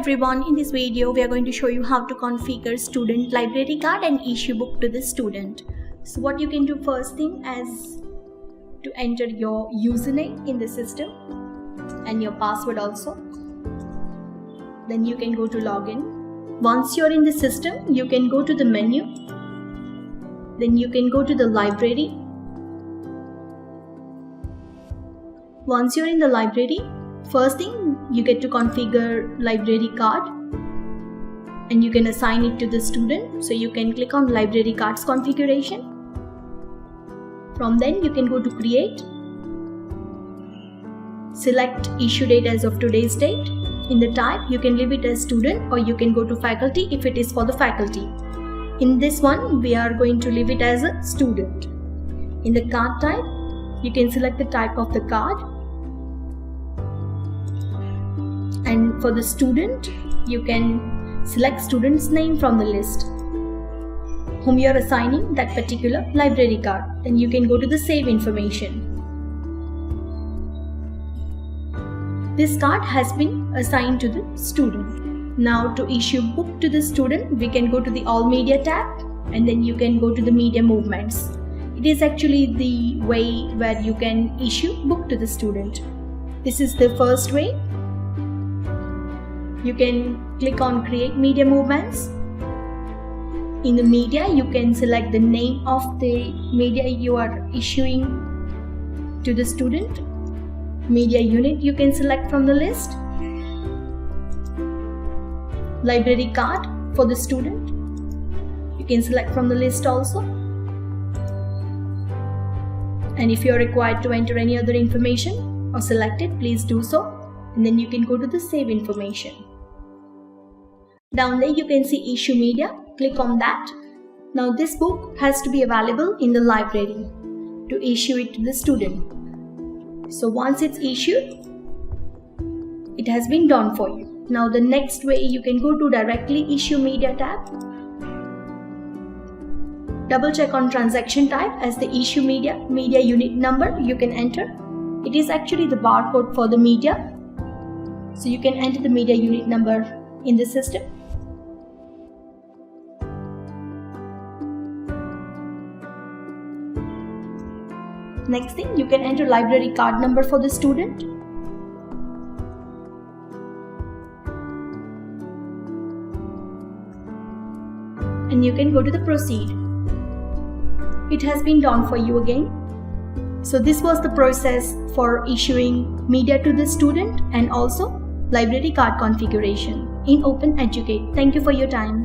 Everyone, in this video we are going to show you how to configure student library card and issue book to the student. So what you can do first thing is to enter your username in the system and your password also. Then you can go to login. Once you're in the system, you can go to the menu. Then you can go to the library. Once you're in the library, first thing you get to configure library card and you can assign it to the student. So you can click on library cards configuration. From then you can go to create. Select issue date as of today's date. In the type you can leave it as student or you can go to faculty if it is for the faculty. In this one we are going to leave it as a student. In the card type you can select the type of the card. And for the student, you can select student's name from the list whom you are assigning that particular library card. Then you can go to the save information. This card has been assigned to the student. Now to issue book to the student, we can go to the all media tab and then you can go to the media movements. It is actually the way where you can issue book to the student. This is the first way. You can click on create media movements. In the media, you can select the name of the media you are issuing to the student. Media unit you can select from the list. Library card for the student you can select from the list also. And if you are required to enter any other information or select it, please do so. And then you can go to the save information. Down there you can see issue media. Click on that. Now this book has to be available in the library to issue it to the student. So once it's issued, it has been done for you. Now the next way you can go to directly issue media tab. Double check on transaction type as the issue media unit number you can enter. It is actually the barcode for the media. So you can enter the media unit number in the system. Next thing, you can enter library card number for the student. And you can go to the proceed. It has been done for you again. So this was the process for issuing media to the student and also library card configuration in OpenEduCat. Thank you for your time.